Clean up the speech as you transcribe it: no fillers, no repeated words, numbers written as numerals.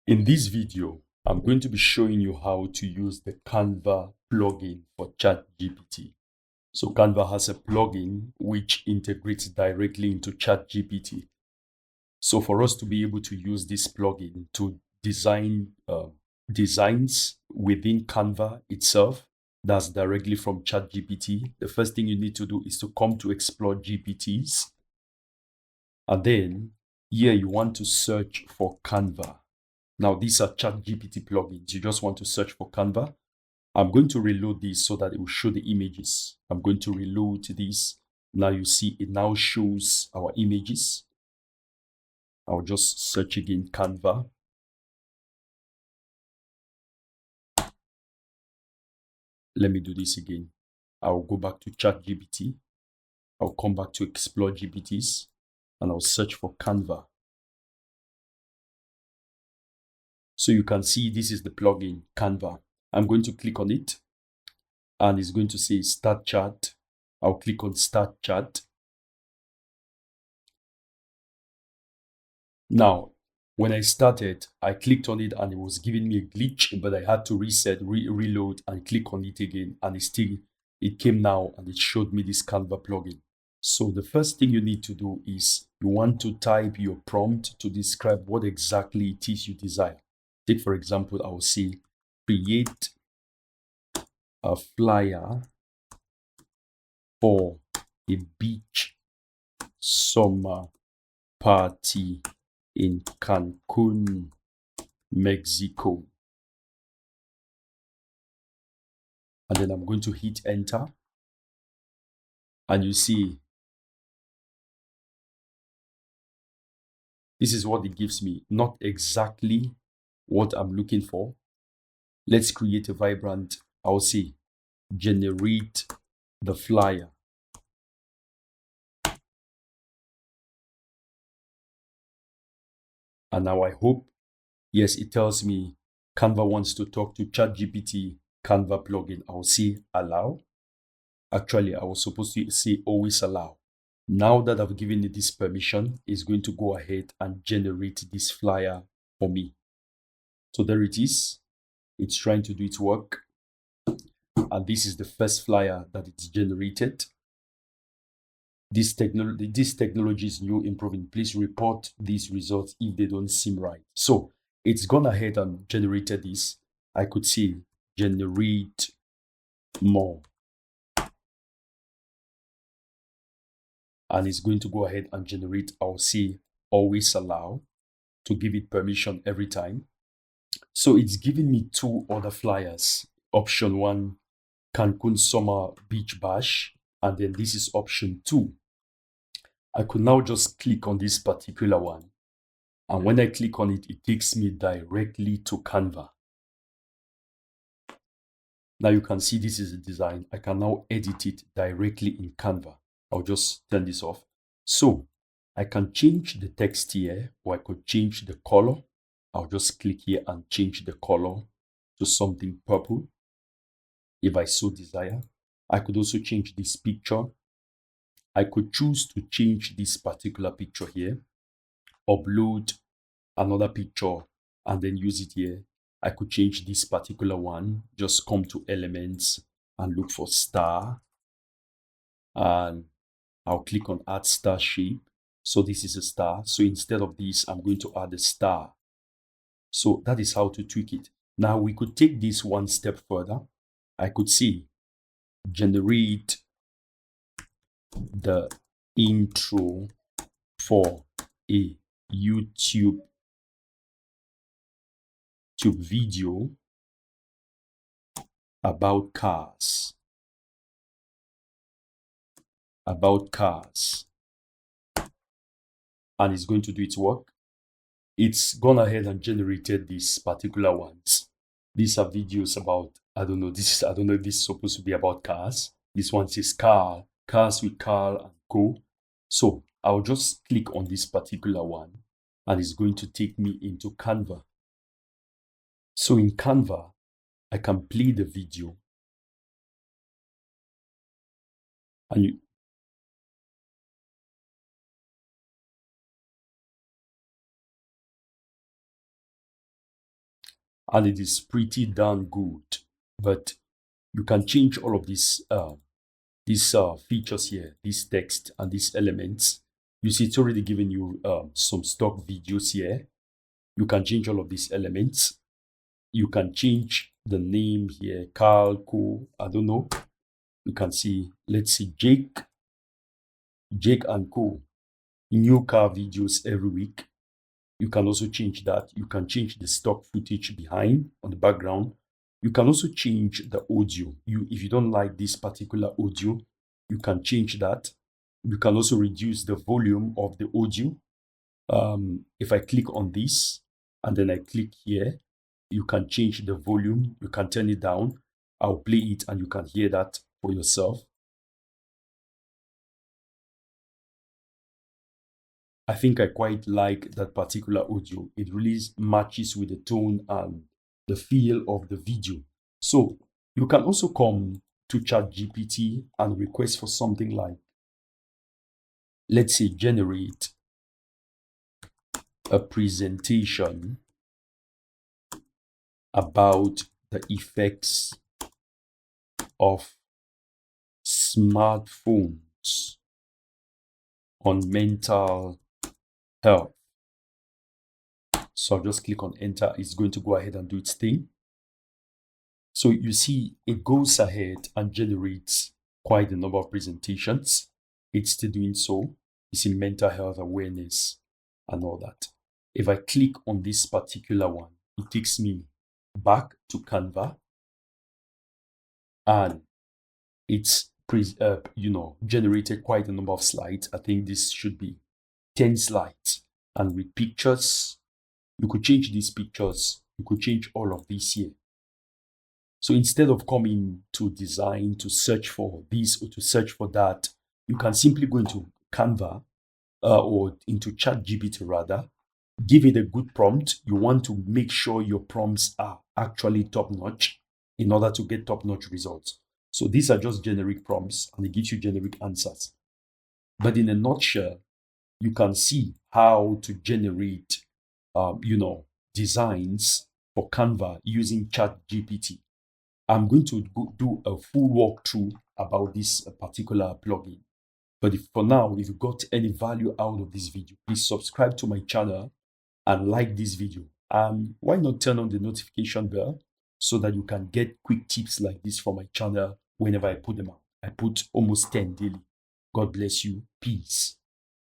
In this video, I'm going to be showing you how to use the Canva plugin for ChatGPT. So Canva has a plugin which integrates directly into ChatGPT. So for us to be able to use this plugin to design designs within Canva itself, that's directly from ChatGPT, the first thing you need to do is to come to Explore GPTs. And then here you want to search for Canva. Now, these are ChatGPT plugins. You just want to search for Canva. I'm going to reload this so that it will show the images. I'm going to reload this. Now you see it now shows our images. I'll just search again Canva. Let me do this again. I'll go back to ChatGPT. I'll come back to Explore GPTs and I'll search for Canva. So you can see this is the plugin Canva. I'm going to click on it and it's going to say Start Chat. I'll click on Start Chat. Now, when I started, I clicked on it and it was giving me a glitch, but I had to reset, reload and click on it again. And it came now and it showed me this Canva plugin. So the first thing you need to do is you want to type your prompt to describe what exactly it is you desire. Take, for example, I will say, create a flyer for a beach summer party in Cancun, Mexico. And then I'm going to hit enter. And you see, this is what it gives me. Not exactly what I'm looking for. Let's create a vibrant, I'll say, generate the flyer. And now I hope, yes, it tells me Canva wants to talk to ChatGPT Canva plugin. I'll say allow. Actually, I was supposed to say always allow. Now that I've given it this permission, it's going to go ahead and generate this flyer for me. So there it is. It's trying to do its work. And this is the first flyer that it's generated. This technology is new, improving. Please report these results if they don't seem right. So it's gone ahead and generated this. I could see generate more. And it's going to go ahead and generate, I'll say always allow to give it permission every time. So it's giving me two other flyers. Option 1, Cancun Summer Beach Bash. And then this is option 2. I could now just click on this particular one. And when I click on it, it takes me directly to Canva. Now you can see this is a design. I can now edit it directly in Canva. I'll just turn this off. So I can change the text here, or I could change the color. I'll just click here and change the color to something purple if I so desire. I could also change this picture. I could choose to change this particular picture here, upload another picture and then use it here. I could change this particular one, just come to elements and look for star. And I'll click on add star shape. So this is a star. So instead of this, I'm going to add a star. So that is how to tweak it. Now we could take this one step further. I could see generate the intro for a YouTube video about cars. And it's going to do its work. It's gone ahead and generated these particular ones. These are videos about, I don't know if this is supposed to be about cars. This one says cars with Carl and Co. So I'll just click on this particular one and it's going to take me into Canva. So in Canva, I can play the video. And you, and it is pretty darn good. But you can change all of these features here, this text and these elements. You see, it's already giving you some stock videos here. You can change all of these elements. You can change the name here, Carl, Co. I don't know. You can see, let's see, Jake and Co. New car videos every week. You can also change that. You can change the stock footage behind on the background. You can also change the audio. If you don't like this particular audio, you can change that. You can also reduce the volume of the audio. If I click on this and then I click here, you can change the volume. You can turn it down. I'll play it and you can hear that for yourself. I think I quite like that particular audio. It really matches with the tone and the feel of the video. So you can also come to ChatGPT and request for something like, let's say, generate a presentation about the effects of smartphones on mental health. So I'll just click on enter. It's going to go ahead and do its thing. So you see, it goes ahead and generates quite a number of presentations. It's still doing so. You see mental health awareness and all that. If I click on this particular one, it takes me back to Canva and it's generated quite a number of slides. I think this should be 10 slides. And with pictures, you could change these pictures. You could change all of these here. So instead of coming to design to search for this or to search for that, you can simply go into Canva or into ChatGPT rather, give it a good prompt. You want to make sure your prompts are actually top-notch in order to get top-notch results. So these are just generic prompts and it gives you generic answers. But in a nutshell, you can see how to generate, designs for Canva using ChatGPT. I'm going to do a full walkthrough about this particular plugin. But for now, if you got any value out of this video, please subscribe to my channel and like this video. Why not turn on the notification bell so that you can get quick tips like this from my channel whenever I put them out. I put almost 10 daily. God bless you. Peace.